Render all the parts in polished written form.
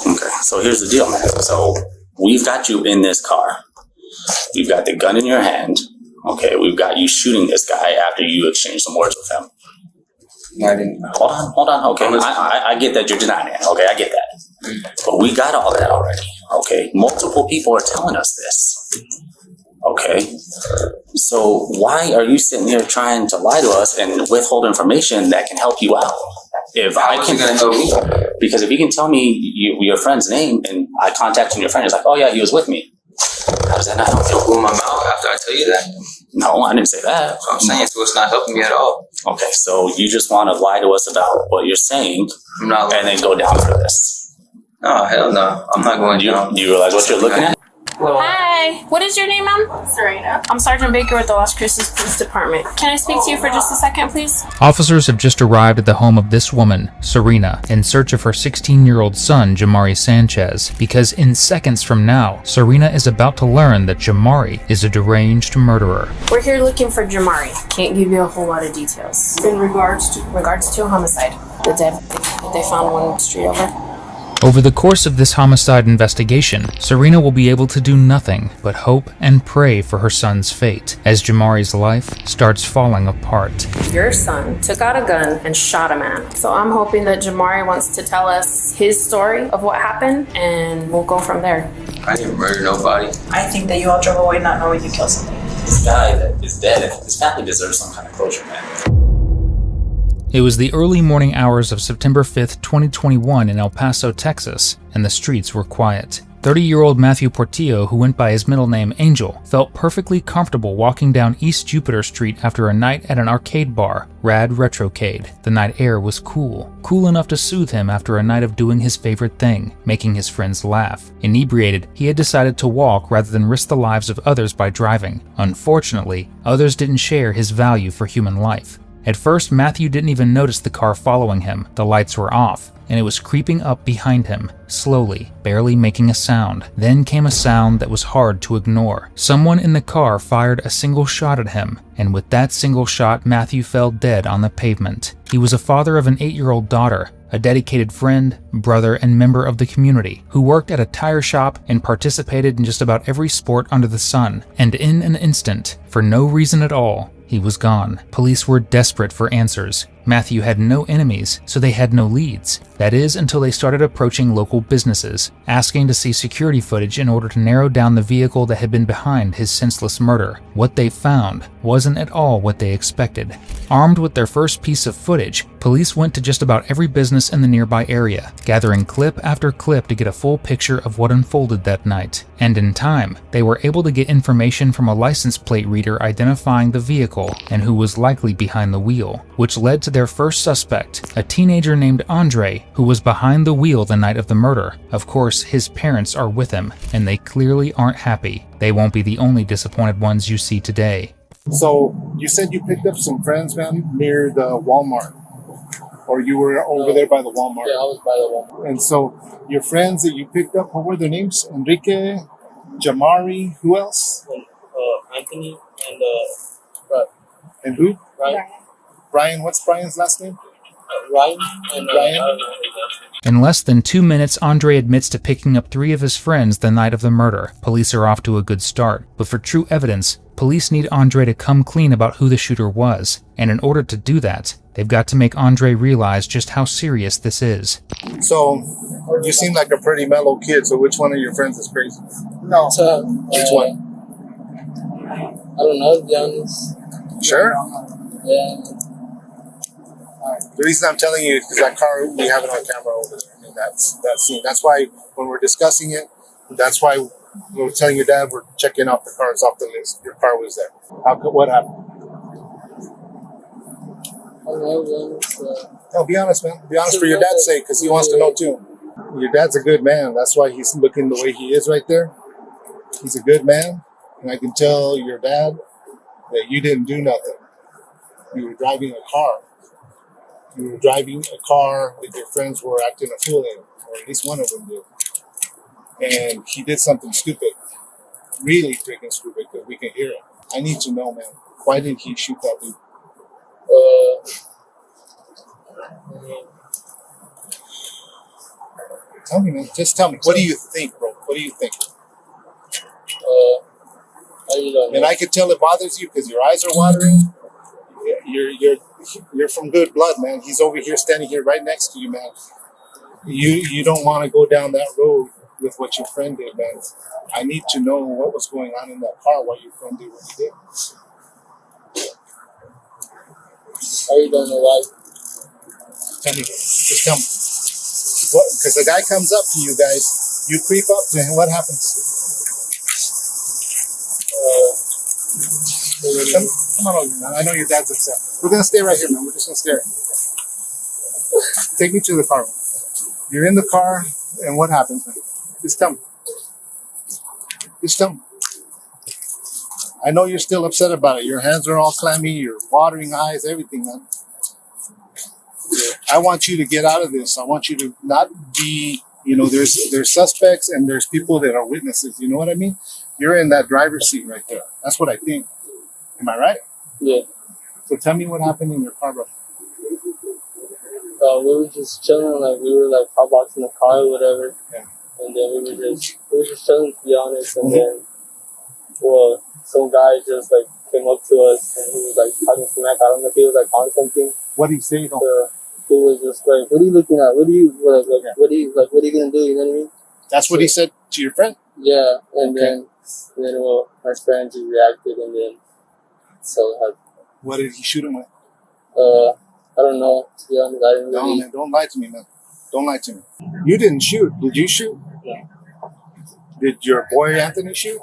Okay, so here's the deal, man. So we've got you in this car. We've got the gun in your hand. Okay, we've got you shooting this guy after you exchange some words with him. No, I didn't. Hold on. Okay, I get that you're denying it. Okay, I get that. But we got all that already. Okay, multiple people are telling us this. Okay, so why are you sitting here trying to lie to us and withhold information that can help you out? If How is it going to help me? Because if you can tell me your friend's name and I contact your friend, it's like, oh yeah, he was with me. How does that not help you? Don't blow my mouth after I tell you that. No, I didn't say that. That's what I'm saying, so it's not helping me at all. Okay, so you just want to lie to us about what you're saying I'm not and then go down for this. No, hell no. I'm not going down. Do you realize what you're looking at? Hello. Hi. What is your name, ma'am? Serena. I'm Sergeant Baker with the Las Cruces Police Department. Can I speak to you for just a second, please? Officers have just arrived at the home of this woman, Serena, in search of her 16-year-old son, Jamari Sanchez, because in seconds from now, Serena is about to learn that Jamari is a deranged murderer. We're here looking for Jamari. Can't give you a whole lot of details. In regards to a homicide. The dead they found one street over. Over the course of this homicide investigation, Serena will be able to do nothing but hope and pray for her son's fate as Jamari's life starts falling apart. Your son took out a gun and shot a man. So I'm hoping that Jamari wants to tell us his story of what happened, and we'll go from there. I didn't murder nobody. I think that you all drove away not knowing you killed somebody. This guy that is dead, his family deserves some kind of closure, man. It was the early morning hours of September 5th, 2021 in El Paso, Texas, and the streets were quiet. 30-year-old Matthew Portillo, who went by his middle name Angel, felt perfectly comfortable walking down East Jupiter Street after a night at an arcade bar, Rad Retrocade. The night air was cool enough to soothe him after a night of doing his favorite thing, making his friends laugh. Inebriated, he had decided to walk rather than risk the lives of others by driving. Unfortunately, others didn't share his value for human life. At first, Matthew didn't even notice the car following him. The lights were off, and it was creeping up behind him, slowly, barely making a sound. Then came a sound that was hard to ignore. Someone in the car fired a single shot at him, and with that single shot, Matthew fell dead on the pavement. He was a father of an 8-year-old daughter, a dedicated friend, brother, and member of the community, who worked at a tire shop and participated in just about every sport under the sun. And in an instant, for no reason at all, he was gone. Police were desperate for answers. Matthew had no enemies, so they had no leads. That is, until they started approaching local businesses, asking to see security footage in order to narrow down the vehicle that had been behind his senseless murder. What they found wasn't at all what they expected. Armed with their first piece of footage, police went to just about every business in the nearby area, gathering clip after clip to get a full picture of what unfolded that night. And in time, they were able to get information from a license plate reader identifying the vehicle and who was likely behind the wheel, which led to their first suspect, a teenager named Andre, who was behind the wheel the night of the murder. Of course, his parents are with him, and they clearly aren't happy. They won't be the only disappointed ones you see today. So, you said you picked up some friends, man, near the Walmart. Or you were over there by the Walmart. Yeah, I was by the Walmart. And so, your friends that you picked up, what were their names? Enrique, Jamari, who else? Anthony and And who? Ryan. Brian, what's Brian's last name? Ryan and Ryan. In less than 2 minutes, Andre admits to picking up 3 of his friends the night of the murder. Police are off to a good start, but for true evidence, police need Andre to come clean about who the shooter was. And in order to do that, they've got to make Andre realize just how serious this is. So, you seem like a pretty mellow kid, so which one of your friends is crazy? No. Which one? I don't know, to be honest. Sure. Yeah. The reason I'm telling you is because that car, we have it on camera over there. I mean, that scene. That's why when we're discussing it, that's why we're telling your dad we're checking off the cars off the list. Your car was there. What happened? I don't know, No, be honest, man. Be honest for your dad's sake, because he wants to know too. Your dad's a good man. That's why he's looking the way he is right there. He's a good man, and I can tell your dad that you didn't do nothing. You were driving a car. You were driving a car that your friends were acting a fool in, or at least one of them did. And he did something stupid. Really freaking stupid, because we can hear it. I need to know, man. Why didn't he shoot that dude? Tell me, man. Just tell me. What do you think, bro? What do you think? I really don't know. And I could tell it bothers you because your eyes are watering. You're from good blood, man. He's over here, standing here right next to you, man. You don't want to go down that road with what your friend did, man. I need to know what was going on in that car while your friend did what he did. I really don't know why. Tell me, just tell me. What? Because the guy comes up to you guys, you creep up to him. What happens? Come on over, man. I know your dad's upset. We're gonna stay right here, man. We're just gonna stare. Take me to the car. You're in the car, and what happens, man? Just tell me. Just tell me. I know you're still upset about it. Your hands are all clammy. Your watering eyes, everything, man. I want you to get out of this. I want you to not be. There's suspects and there's people that are witnesses. You know what I mean? You're in that driver's seat right there. That's what I think. Am I right? Yeah. So tell me what happened in your car, bro. We were just chilling, like we were like hotboxing the car or whatever. Yeah. And then we were just chilling, to be honest. And then, some guy just like came up to us and he was like talking smack. I don't know if he was like on something. What did he say? He was just like, "What are you looking at? What are you what are you gonna do?" You know what I mean? That's what he said to your friend? Yeah. And Okay. then my friend just reacted, and then What did he shoot him with? I don't know. To be honest, I didn't No, really. man, don't lie to me, man. Don't lie to me. You didn't shoot. Did you shoot? No. Did your boy Anthony shoot?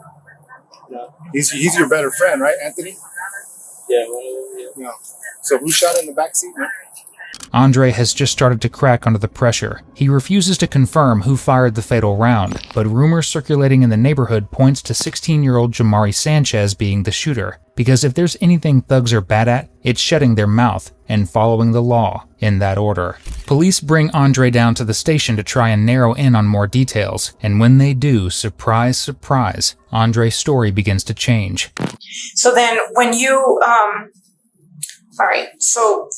No. He's your better friend, right, Anthony? Yeah, one of them. Yeah. No. So who shot in the backseat, man? Andre has just started to crack under the pressure. He refuses to confirm who fired the fatal round, but rumors circulating in the neighborhood points to 16-year-old Jamari Sanchez being the shooter, because if there's anything thugs are bad at, it's shutting their mouth and following the law in that order. Police bring Andre down to the station to try and narrow in on more details, and when they do, surprise, surprise, Andre's story begins to change. So then when you, all right, so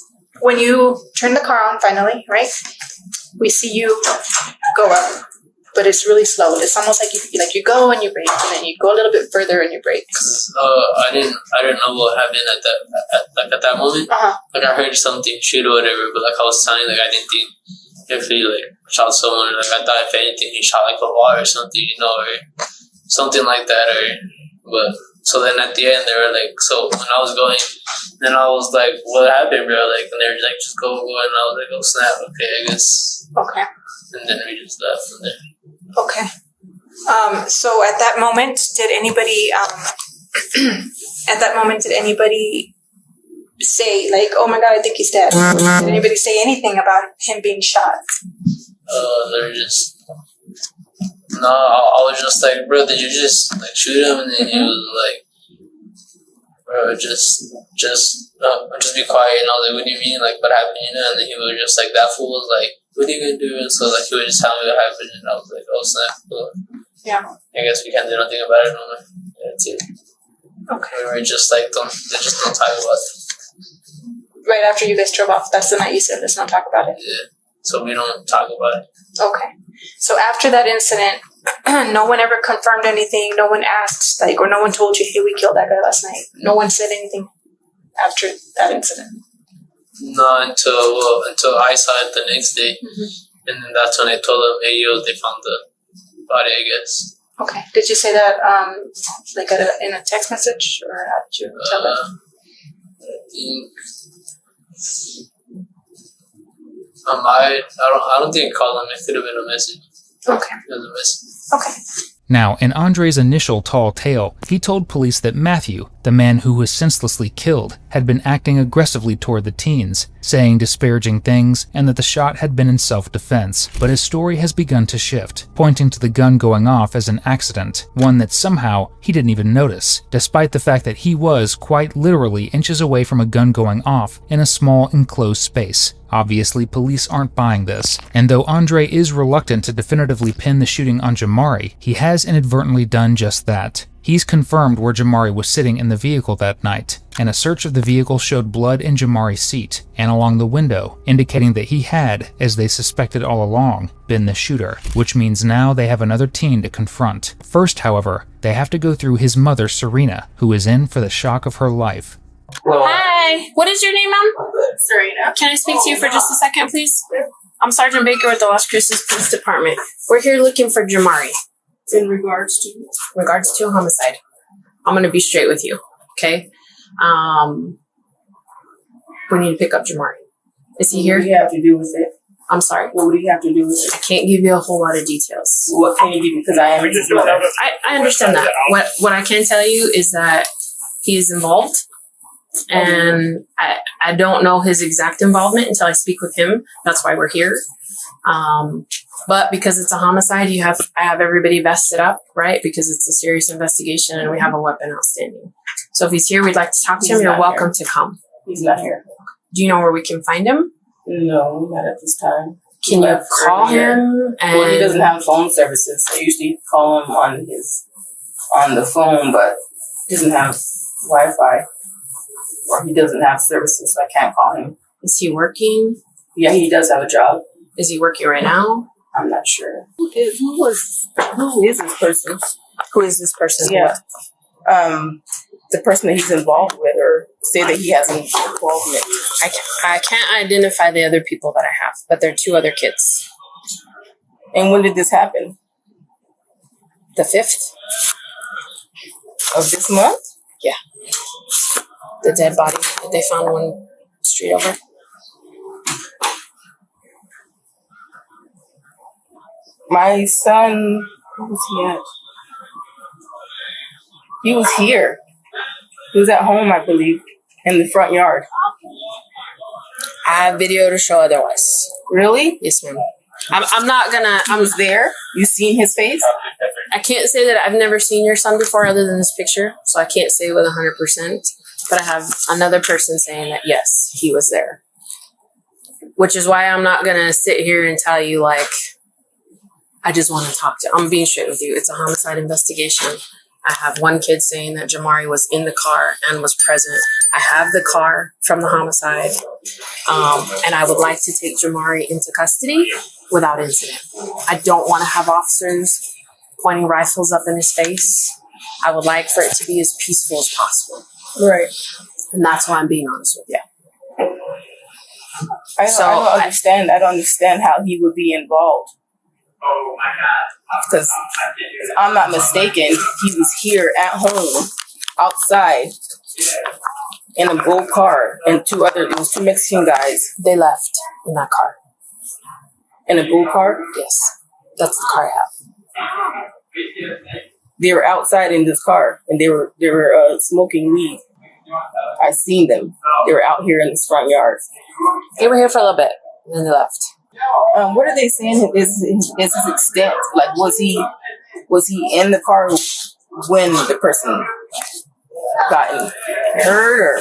when you turn the car on finally, right? We see you go up, but it's really slow. It's almost like you go and you brake, and then you go a little bit further and you brake. I didn't know what happened at that moment. Like I heard something shoot or whatever, but like I was telling you, like I didn't think if he like shot someone, like I thought if anything he shot like a wall or something, or something like that, but. So then at the end, they were like, so when I was going, then I was like, what happened, bro? Like, and they were like, just go. And I was like, oh, snap. Okay, I guess. Okay. And then we just left from there. Okay. So at that moment, did anybody, say, like, oh my God, I think he's dead? Did anybody say anything about him being shot? They're just. No, I was just like, bro, did you just like shoot him? And then he was like, bro, just be quiet. And I was like, what do you mean? Like, what happened? And then he was just like, that fool was like, what are you gonna do? And so like he would just tell me what happened, and I was like, oh snap. But Yeah. I guess we can't do nothing about it no more. That's it. Okay. We were just like, don't talk about it. Right after you guys drove off, that's the night you said, let's not talk about it. Yeah. So we don't talk about it. Okay. So after that incident, no one ever confirmed anything. No one asked, like, or no one told you, hey, we killed that guy last night. No one said anything after that incident. No, until I saw it the next day. Mm-hmm. And then that's when I told them, hey, yo, they found the body, I guess. Okay. Did you say that, like, in a text message, or how did you tell them? I don't think I called him. It could have been a message. Okay. It was a message. Okay. Now, in Andre's initial tall tale, he told police that Matthew, the man who was senselessly killed, had been acting aggressively toward the teens, saying disparaging things, and that the shot had been in self-defense. But his story has begun to shift, pointing to the gun going off as an accident, one that somehow he didn't even notice, despite the fact that he was quite literally inches away from a gun going off in a small enclosed space. Obviously, police aren't buying this, and though Andre is reluctant to definitively pin the shooting on Jamari, he has inadvertently done just that. He's confirmed where Jamari was sitting in the vehicle that night, and a search of the vehicle showed blood in Jamari's seat and along the window, indicating that he had, as they suspected all along, been the shooter, which means now they have another teen to confront. First, however, they have to go through his mother, Serena, who is in for the shock of her life. Hi, what is your name, ma'am? Serena. Can I speak to you for just a second, please? I'm Sergeant Baker with the Las Cruces Police Department. We're here looking for Jamari. In regards to A homicide. I'm gonna be straight with you, okay? We need to pick up Jamari. Is he here? What do you have to do with it? I'm sorry. What do you have to do with it? I can't give you a whole lot of details. What can you give me? Because I am. I understand that. What I can tell you is that he is involved, and I don't know his exact involvement until I speak with him. That's why we're here. But because it's a homicide, I have everybody vested up, right? Because it's a serious investigation and we have a weapon outstanding. So if he's here, we'd like to talk to him. You're welcome to come. He's not here. Do you know where we can find him? No, not at this time. Can you call him? Well, he doesn't have phone services. I usually call him on the phone, but he doesn't have Wi-Fi, or he doesn't have services, so I can't call him. Is he working? Yeah, he does have a job. Is he working right now? I'm not sure. Who is this person? Who is this person? Yeah. The person that he's involved with, or say that he has an involvement. I can't identify the other people that I have, but there are 2 other kids. And when did this happen? The 5th Of this month? Yeah. The dead body that they found 1 street over. My son, where was he at? He was here. He was at home, I believe, in the front yard. I have video to show otherwise. Really? Yes, ma'am. I'm not gonna. He was there? You seen his face? I can't say that I've never seen your son before other than this picture, so I can't say with 100%. But I have another person saying that, yes, he was there. Which is why I'm not gonna sit here and tell you, like, I just want to talk to. I'm being straight with you. It's a homicide investigation. I have 1 kid saying that Jamari was in the car and was present. I have the car from the homicide. And I would like to take Jamari into custody without incident. I don't want to have officers pointing rifles up in his face. I would like for it to be as peaceful as possible. Right. And that's why I'm being honest with you. I don't understand. I don't understand how he would be involved. Because if I'm not mistaken, he was here at home, outside, in a gold car, and there was 2 Mexican guys. They left in that car. In a gold car? Yes. That's the car I have. They were outside in this car, and they were smoking weed. I seen them. They were out here in this front yard. They were here for a little bit, and then they left. What are they saying is his extent? Like, was he in the car when the person got hurt, or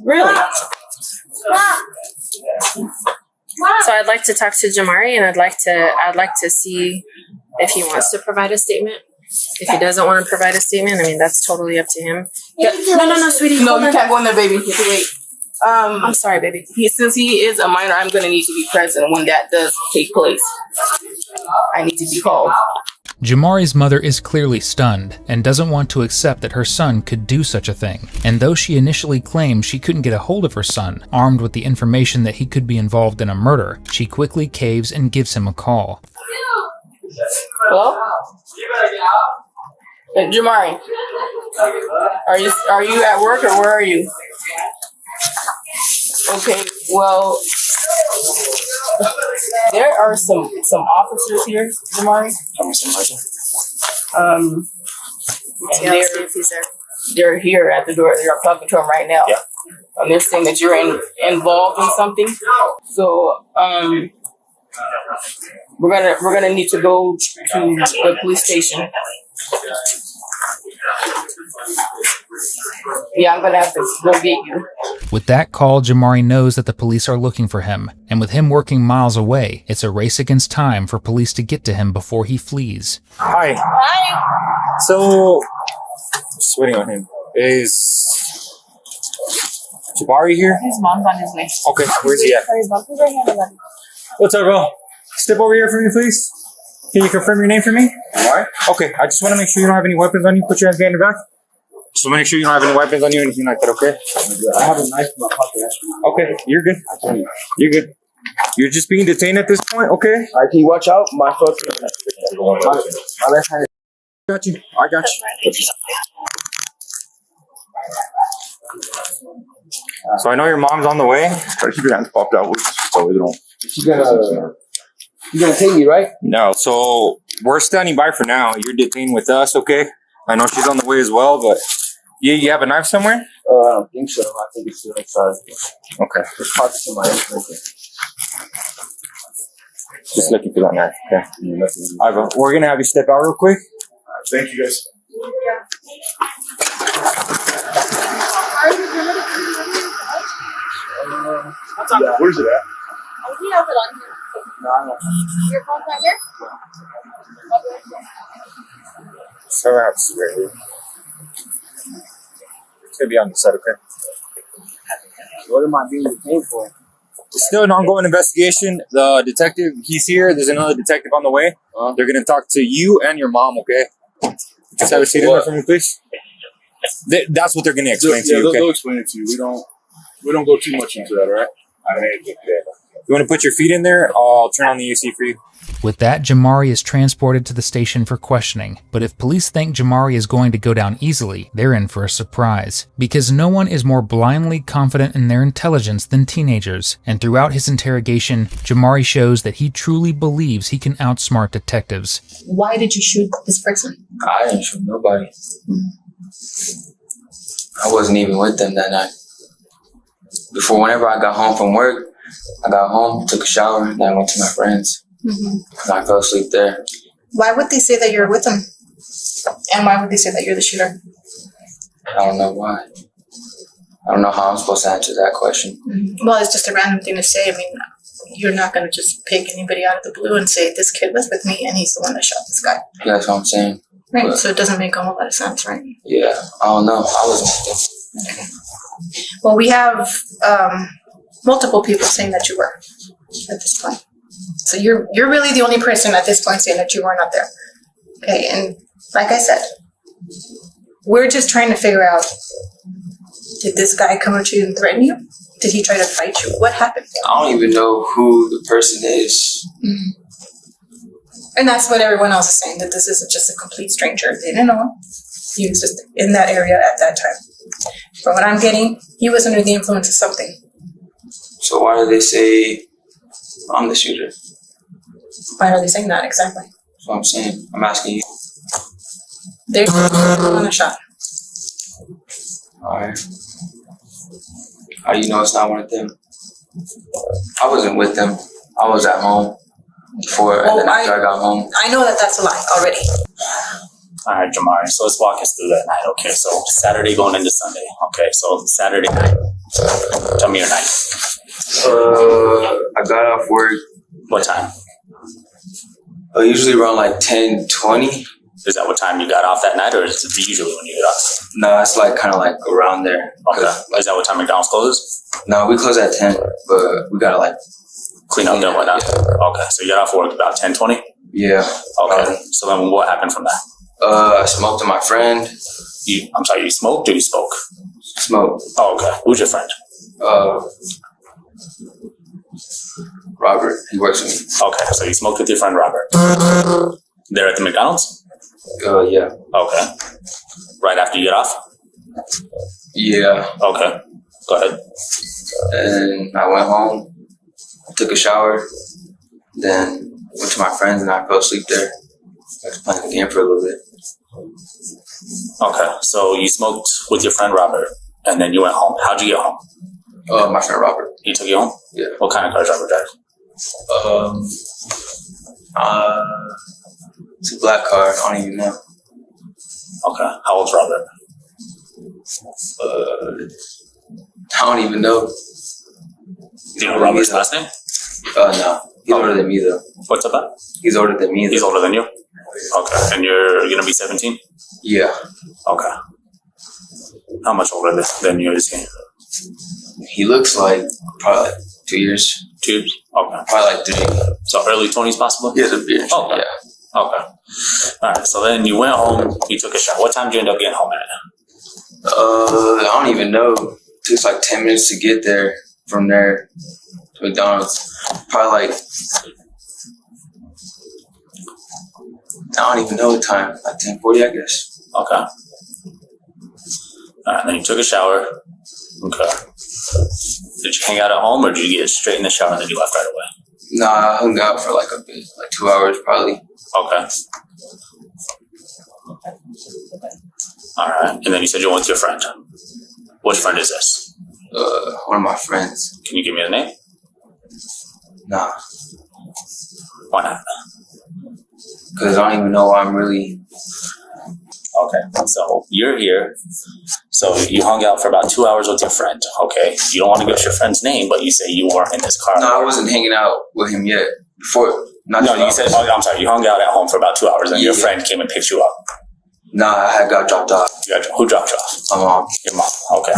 really? So I'd like to talk to Jamari, and I'd like to see if he wants to provide a statement. If he doesn't want to provide a statement, I mean, that's totally up to him. No, sweetie. No, you can't go in there, baby. You have to wait. I'm sorry, baby. Since he is a minor, I'm going to need to be present when that does take place. I need to be called. Jamari's mother is clearly stunned and doesn't want to accept that her son could do such a thing. And though she initially claimed she couldn't get a hold of her son, armed with the information that he could be involved in a murder, she quickly caves and gives him a call. Hello? Jamari, are you at work, or where are you? Okay, well, there are some officers here, Jamari. And they're here at the door. They're talking to him right now. Yeah. And they're saying that you're involved in something. So we're gonna need to go to the police station. Yeah, I'm gonna have to go get you. With that call, Jamari knows that the police are looking for him, and with him working miles away, it's a race against time for police to get to him before he flees. Hi. Hi. So, just waiting on him. Is Jamari here? His mom's on his way. Okay, where's he at? What's up, bro? Step over here for me, please. Can you confirm your name for me? Alright. Okay, I just want to make sure you don't have any weapons on you. Put your hands behind your back. Just want to make sure you don't have any weapons on you or anything like that, okay? I have a knife in my pocket. Okay, you're good. You're good. You're just being detained at this point, okay? Alright, can you watch out? My left hand. Got you. I got you. So I know your mom's on the way. Try to keep your hands popped out so we don't. You're gonna take me, right? No, so we're standing by for now. You're detained with us, okay? I know she's on the way as well, but you have a knife somewhere? I don't think so. I think it's outside. Okay. There's pockets in my head. Just looking for that knife, okay? All right, bro. We're gonna have you step out real quick. Thank you, guys. Where's it at? Your phone's not here? So I have to see right here. It's gonna be on the side, okay? What am I being detained for? It's still an ongoing investigation. The detective, he's here. There's another detective on the way. They're gonna talk to you and your mom, okay? Just have a seat in there for me, please. That's what they're gonna explain to you, okay? They'll explain it to you. We don't go too much into that, all right? You want to put your feet in there? I'll turn on the AC for you. With that, Jamari is transported to the station for questioning. But if police think Jamari is going to go down easily, they're in for a surprise. Because no one is more blindly confident in their intelligence than teenagers. And throughout his interrogation, Jamari shows that he truly believes he can outsmart detectives. Why did you shoot this person? I didn't shoot nobody. I wasn't even with them that night. Before, whenever I got home from work, I got home, took a shower, and then I went to my friends. And I fell asleep there. Why would they say that you're with them? And why would they say that you're the shooter? I don't know why. I don't know how I'm supposed to answer that question. Well, it's just a random thing to say. I mean, you're not going to just pick anybody out of the blue and say, this kid was with me and he's the one that shot this guy. Yeah, that's what I'm saying. Right, But, so it doesn't make a whole lot of sense, right? yeah, I don't know. I wasn't with them. Okay. Well, we have multiple people saying that you were at this point. So you're really the only person at this point saying that you were not there. Okay, and like I said, we're just trying to figure out, did this guy come up to you and threaten you? Did he try to fight you? What happened? I don't even know who the person is. And that's what everyone else is saying, that this isn't just a complete stranger. They didn't know him. He was just in that area at that time. From what I'm getting, he was under the influence of something. So why do they say I'm the shooter? Why are they saying that exactly? That's what I'm saying. I'm asking you. They're on a shot. Alright. How do you know it's not one of them? I wasn't with them. I was at home before, and then after I got home. I know that that's a lie already. All right, Jamari. So let's walk us through that night. Okay, so Saturday going into Sunday. Okay, so Saturday night. Tell me your night. I got off work. What time? Usually around like 10:20. Is that what time you got off that night, or is it usually when you get off? No, it's like kind of like around there. Okay. Is that what time McDonald's closes? No, we close at 10, but we gotta like clean up and whatnot. Yeah. Okay, so you got off work about 10:20. Yeah. Okay. So then, what happened from that? I smoked with my friend. I'm sorry. You smoked or you spoke? Smoked. Oh, okay. Who's your friend? Robert. He works with me. Okay, so you smoked with your friend Robert. There at the McDonald's? Yeah. Okay. Right after you get off? Yeah. Okay. Go ahead. And I went home, took a shower, then went to my friends and I fell asleep there. I was playing the game for a little bit. Okay, so you smoked with your friend Robert, and then you went home. How'd you get home? My friend Robert. He took you home? Yeah. What kind of car does Robert drive? It's a black car. I don't even know. Okay. How old's Robert? I don't even know. Do you know Robert's last name? No. He's older than me, though. What's about? He's older than me. He's older than you? Okay. And you're going to be 17? Yeah. Okay. How much older than you is he? He looks like probably like 2 years. 2 years? Okay. Probably like 3. So early 20s possibly? He has a beard. Oh, okay. Yeah. Okay. All right. So then you went home, you took a shower. What time did you end up getting home at? I don't even know. It took like 10 minutes to get there from there to McDonald's. Probably like, I don't even know what time. Like 10:40, I guess. Okay. All right. Then you took a shower. Okay. Did you hang out at home or did you get straight in the shower and then you left right away? Nah, I hung out for like a bit, like 2 hours probably. Okay. All right. And then you said you went with your friend. Which friend is this? One of my friends. Can you give me the name? Nah. Why not? Because I don't even know why I'm really... Okay. So you're here. So you hung out for about 2 hours with your friend. Okay. You don't want to give us your friend's name, but you say you weren't in this car. No, I wasn't hanging out with him yet. Before... No, you said, I'm sorry, you hung out at home for about 2 hours and your friend came and picked you up. Nah, I had got dropped off. Who dropped you off? My mom. Your mom, okay.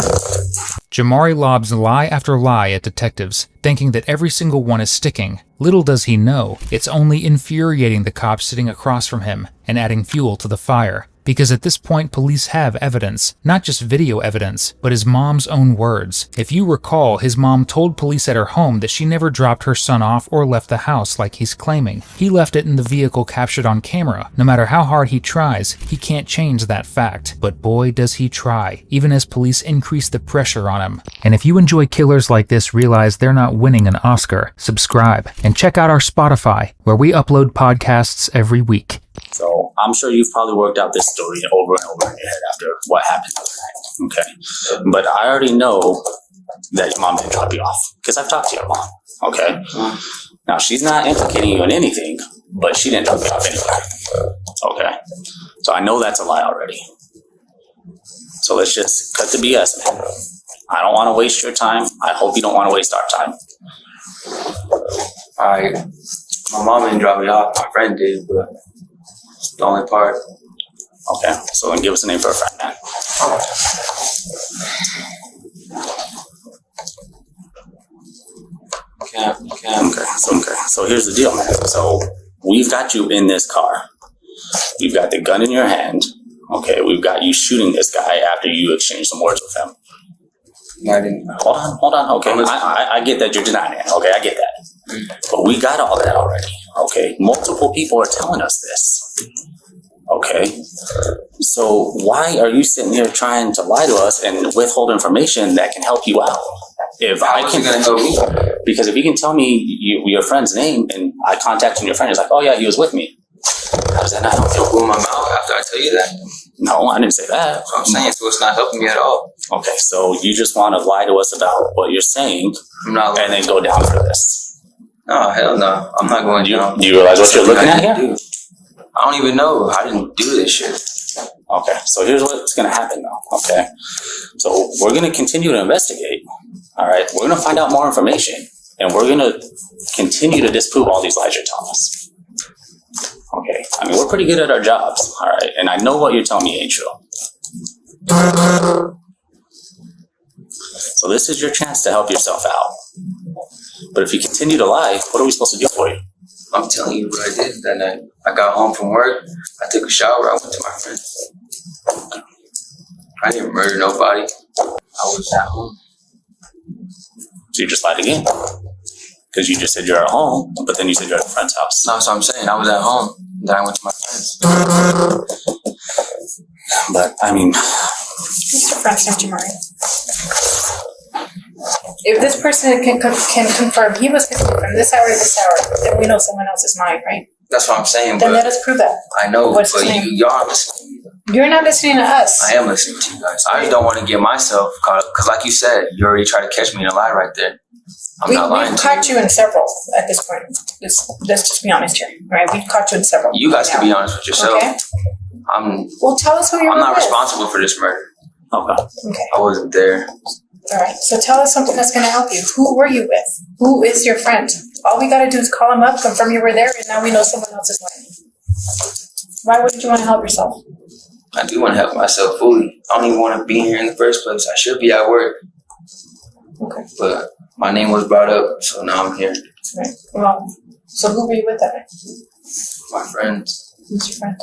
Jamari lobs lie after lie at detectives, thinking that every single one is sticking. Little does he know, it's only infuriating the cops sitting across from him and adding fuel to the fire. Because at this point, police have evidence, not just video evidence, but his mom's own words. If you recall, his mom told police at her home that she never dropped her son off or left the house like he's claiming. He left it in the vehicle captured on camera. No matter how hard he tries, he can't change that fact. But boy, does he try, even as police increase the pressure on him. And if you enjoy killers like this, realize they're not winning an Oscar, subscribe, and check out our Spotify, where we upload podcasts every week. So I'm sure you've probably worked out this story over and over in your head after what happened. Okay. But I already know that your mom didn't drop you off because I've talked to your mom. Okay. Now she's not implicating you in anything, but she didn't drop you off anywhere. Okay. So I know that's a lie already. So let's just cut the BS, man. I don't want to waste your time. I hope you don't want to waste our time. Alright. My mom didn't drop me off. My friend did, but the only part. Okay, so then give us a name for a friend, man. Okay. So here's the deal, man. So we've got you in this car. We've got the gun in your hand. Okay, we've got you shooting this guy after you exchanged some words with him. I didn't. Hold on. Okay, I get that you're denying it. Okay, I get that. But we got all that already. Okay, multiple people are telling us this. Okay, so why are you sitting here trying to lie to us and withhold information that can help you out? If I wasn't gonna help me. Because if you can tell me your friend's name and I contacted your friend, it's like, oh yeah, he was with me. How does that not help you? Don't boom my mouth after I tell you that. No, I didn't say that. That's what I'm saying, so it's not helping me at all. Okay, so you just want to lie to us about what you're saying I'm not lying. and then go down for this. No, hell no. I'm not going down. Do you realize what you're looking at here? I don't even know. I didn't do this shit. Okay, so here's what's going to happen now, okay? So we're going to continue to investigate, all right? We're going to find out more information, and we're going to continue to disprove all these lies you're telling us. Okay, I mean, we're pretty good at our jobs, all right? And I know what you're telling me ain't true. So this is your chance to help yourself out. But if you continue to lie, what are we supposed to do for you? I'm telling you what I did that night. I got home from work. I took a shower. I went to my friends. I didn't murder nobody. I was at home. So you just lied again? Because you just said you're at home, but then you said you're at a friend's house. No, that's what I'm saying. I was at home. Then I went to my friends. But, I mean... Who's your friend's name, Jamari? If this person can confirm he was with you from this hour to this hour, then we know someone else is lying, right? That's what I'm saying. Then let us prove that. I know, What's but his name? y'all aren't listening. You're not listening to us. I am listening to you guys. I just don't want to get myself caught up. Because like you said, you already tried to catch me in a lie right there. I'm not lying We've to caught you in several at this point. Let's just be honest here, right? We've caught you in several. You guys can be honest with yourself. Okay. I'm Well, tell us who you're not with. responsible for this murder. Okay. Okay. I wasn't there. All right. So tell us something that's going to help you. Who were you with? Who is your friend? All we gotta do is call him up, confirm you were there, and now we know someone else is lying. Why wouldn't you want to help yourself? I do want to help myself fully. I don't even want to be here in the first place. I should be at work. Okay. But my name was brought up, so now I'm here. Right. Well, so who were you with that night? My friends. Who's your friend?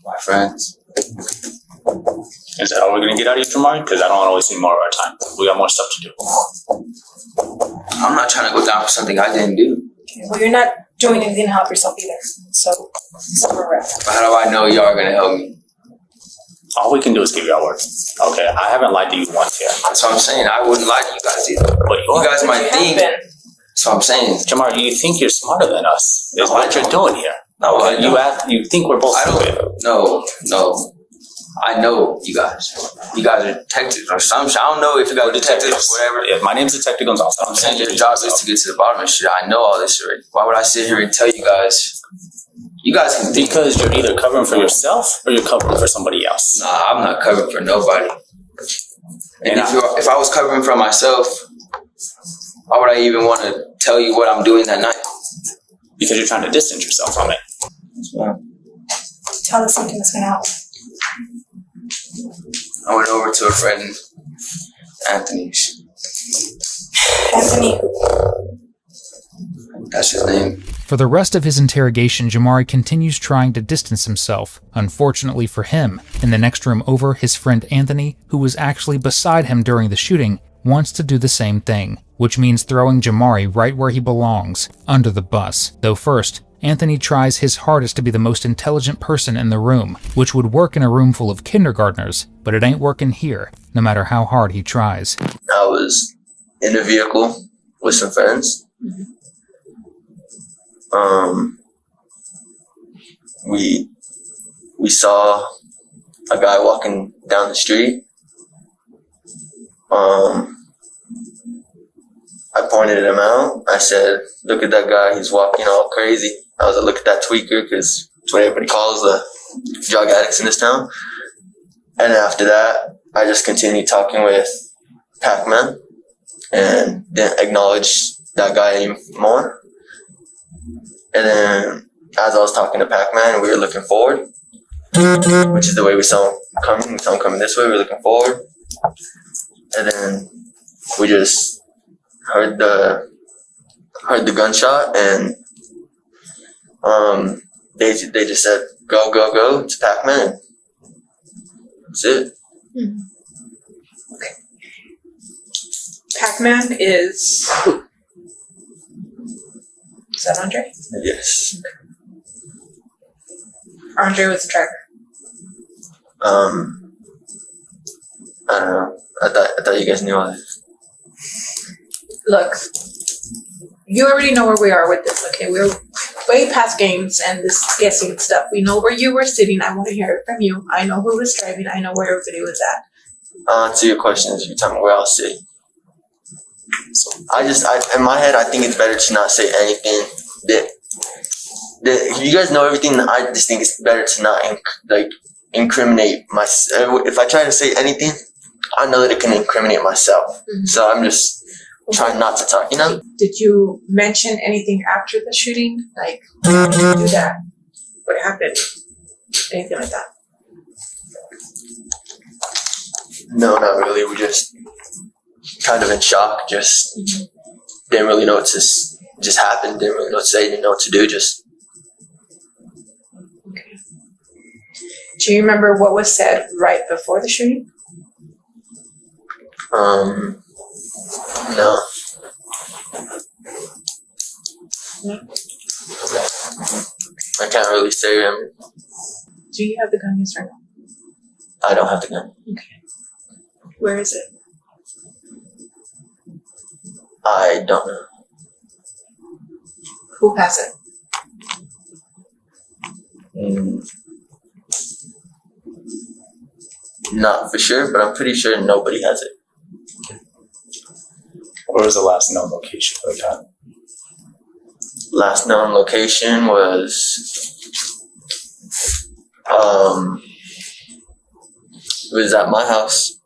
My friends. Is that all we're gonna get out of you, Jamari? Because I don't want to waste any more of our time. We got more stuff to do. I'm not trying to go down for something I didn't do. Okay. Well, you're not doing anything to help yourself either. So where we're at. But how do I know y'all are gonna help me? All we can do is give you our word. Okay, I haven't lied to you once yet. That's what I'm saying. I wouldn't lie to you guys either. But You guys might You think. have been. That's what I'm saying. Jamari, you think you're smarter than us? Is No, what I you're don't. doing here? No, I Okay, don't. you think we're both I stupid? don't. No. I know you guys. You guys are detectives or some shit. I don't know if you guys are detectives or whatever. Yeah, my name's Detective Gonzalez. I'm saying your job is to get to the bottom of shit. I know all this already. Why would I sit here and tell you guys? You guys can think. Because you're either covering for yourself or you're covering for somebody else. Nah, I'm not covering for nobody. And if I was covering for myself, why would I even want to tell you what I'm doing that night? Because you're trying to distance yourself from it. Tell us something that's gonna help. I went over to a friend, Anthony's. Anthony. That's his name. For the rest of his interrogation, Jamari continues trying to distance himself. Unfortunately for him, in the next room over, his friend Anthony, who was actually beside him during the shooting, wants to do the same thing, which means throwing Jamari right where he belongs, under the bus. Though first, Anthony tries his hardest to be the most intelligent person in the room, which would work in a room full of kindergartners, but it ain't working here, no matter how hard he tries. I was in a vehicle with some friends. We saw a guy walking down the street. I pointed him out. I said, "Look at that guy. He's walking all crazy." I was like, "Look at that tweaker," because that's what everybody calls the drug addicts in this town. And after that, I just continued talking with Pac-Man and didn't acknowledge that guy anymore. And then as I was talking to Pac-Man, we were looking forward, which is the way we saw him coming. We saw him coming this way, we were looking forward. And then we just heard the gunshot, and they just said, "Go, go, go," to Pac-Man. That's it. Okay. Pac-Man is who? Is that Andre? Yes. Andre was the driver. I don't know. I thought you guys knew all this. Look, you already know where we are with this, okay? We're way past games and this guessing stuff. We know where you were sitting. I want to hear it from you. I know who was driving. I know where everybody was at. To your question, if you tell me where I'll sit. So I in my head, I think it's better to not say anything that you guys know everything. I just think it's better to not incriminate myself. If I try to say anything, I know that it can incriminate myself. Mm-hmm. So I'm just trying not to talk, you know? Did you mention anything after the shooting? Like, how did you do that? What happened? Anything like that? No, not really. We just kind of in shock. Just didn't really know what to just happened. Didn't really know what to say. Didn't know what to do. Just. Okay. Do you remember what was said right before the shooting? No. I can't really say. Do you have the gun? Yes or no? I don't have the gun. Okay. Where is it? I don't know. Who has it? Not for sure, but I'm pretty sure nobody has it. Where was the last known location for the gun? Last known location was it was at my house.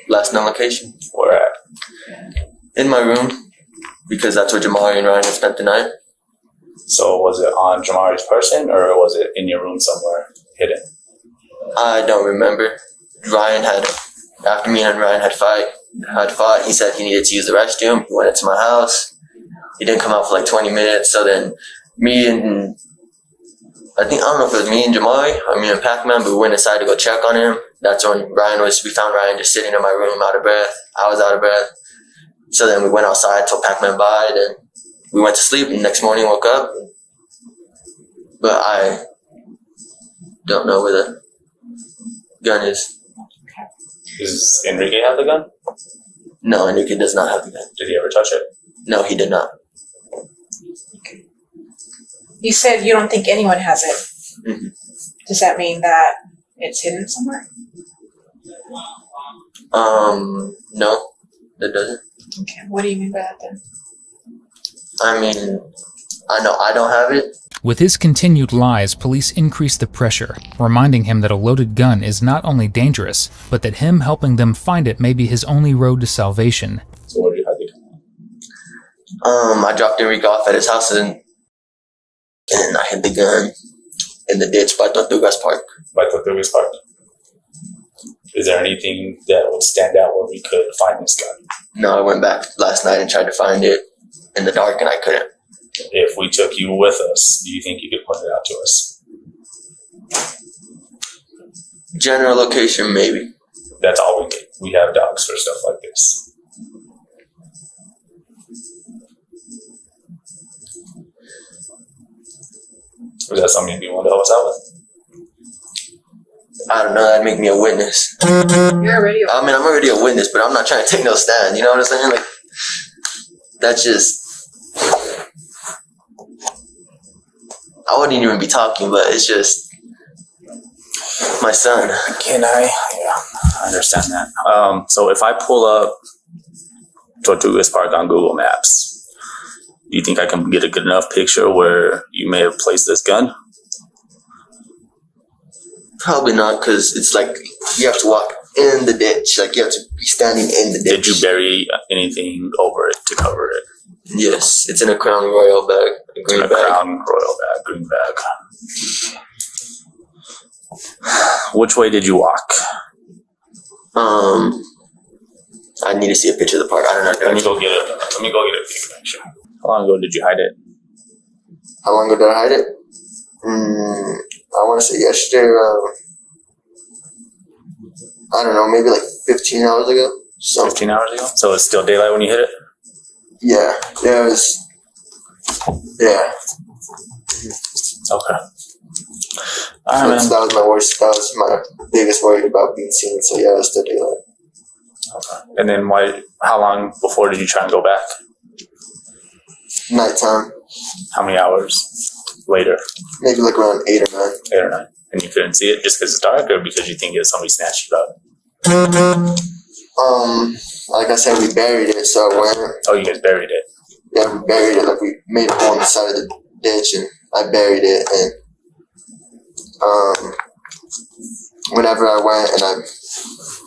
Last known location. Where at? In my room. because that's where Jamari and Ryan had spent the night. So was it on Jamari's person or was it in your room somewhere hidden? I don't remember. After me and Ryan had fought, he said he needed to use the restroom. He went into my house. He didn't come out for like 20 minutes. So then I don't know if it was me and Jamari or me and Pac-Man, but we went inside to go check on him. That's when we found Ryan just sitting in my room out of breath. I was out of breath. So then we went outside, told Pac-Man bye, then we went to sleep, and the next morning woke up. But I don't know where the gun is. Does Enrique have the gun? No, Enrique does not have the gun. Did he ever touch it? No, he did not. You said you don't think anyone has it. Mm-hmm. Does that mean that it's hidden somewhere? No, that doesn't. Okay, what do you mean by that then? I mean, I know I don't have it. With his continued lies, police increase the pressure, reminding him that a loaded gun is not only dangerous, but that him helping them find it may be his only road to salvation. So where did you hide the gun? I dropped Enrique off at his house and I hid the gun in the ditch by Tortugas Park. By Tortugas Park. Is there anything that would stand out where we could find this gun? No, I went back last night and tried to find it in the dark and I couldn't. If we took you with us, do you think you could point it out to us? General location, maybe. That's all we need. We have dogs for stuff like this. Is that something you want to help us out with? I don't know, that'd make me a witness. You're already I'm already a witness, but I'm not trying to take no stand, you know what I'm saying? Like, that's just... I wouldn't even be talking, but it's just my son. Yeah, I understand that. So if I pull up Tortugas Park on Google Maps, do you think I can get a good enough picture where you may have placed this gun? Probably not, because it's like you have to walk in the ditch. Like you have to be standing in the ditch. Did you bury anything over it to cover it? Yes, it's in a Crown Royal bag, a green bag. Crown Royal bag, green bag. Which way did you walk? I need to see a picture of the park. I don't know. Let me go get a picture. How long ago did you hide it? How long ago did I hide it? I want to say yesterday around, I don't know, maybe like 15 hours ago. So 15 hours ago? So it's still daylight when you hit it? Yeah, it was. Yeah. Okay. That was my worst. That was my biggest worry about being seen. So yeah, it was still daylight. Okay. And then how long before did you try and go back? Nighttime. How many hours later? Maybe like around 8 or 9. 8 or 9. And you couldn't see it just because it's dark, or because you think somebody snatched it up? Like I said, we buried it, so I went. Oh, you guys buried it? Yeah, we buried it. Like we made a hole in the side of the ditch, and I buried it. And whenever I went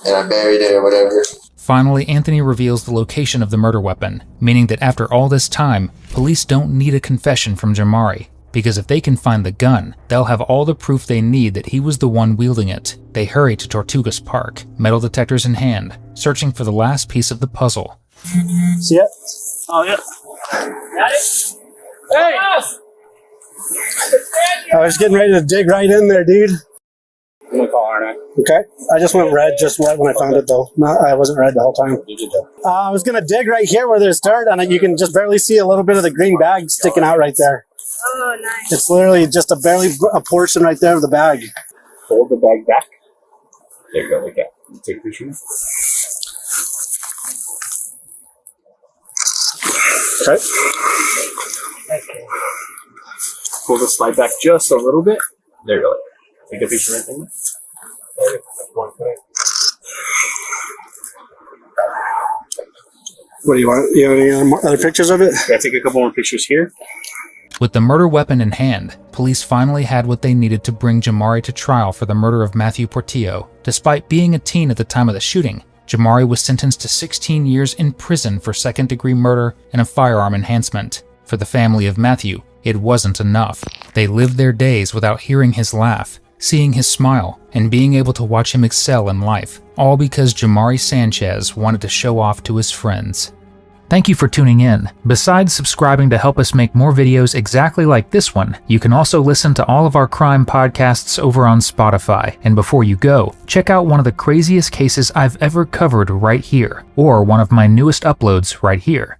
and I buried it or whatever. Finally, Anthony reveals the location of the murder weapon, meaning that after all this time, police don't need a confession from Jamari, because if they can find the gun, they'll have all the proof they need that he was the one wielding it. They hurry to Tortugas Park, metal detectors in hand, searching for the last piece of the puzzle. See it? Oh, yeah. Got it? Hey! I was getting ready to dig right in there, dude. I'm gonna call Arne. Okay. I just went red just right when I found it, though. No, I wasn't red the whole time. I was going to dig right here where there's dirt, and you can just barely see a little bit of the green bag sticking out right there. Oh, nice. It's literally just a portion right there of the bag. Hold the bag back. There you go, like that. Take a picture. Okay. Pull the slide back just a little bit. There you go. Take a picture right there. What do you want? You have any other pictures of it? Yeah, take a couple more pictures here. With the murder weapon in hand, police finally had what they needed to bring Jamari to trial for the murder of Matthew Portillo. Despite being a teen at the time of the shooting, Jamari was sentenced to 16 years in prison for second-degree murder and a firearm enhancement. For the family of Matthew, it wasn't enough. They lived their days without hearing his laugh, seeing his smile, and being able to watch him excel in life, all because Jamari Sanchez wanted to show off to his friends. Thank you for tuning in. Besides subscribing to help us make more videos exactly like this one, you can also listen to all of our crime podcasts over on Spotify. And before you go, check out one of the craziest cases I've ever covered right here, or one of my newest uploads right here.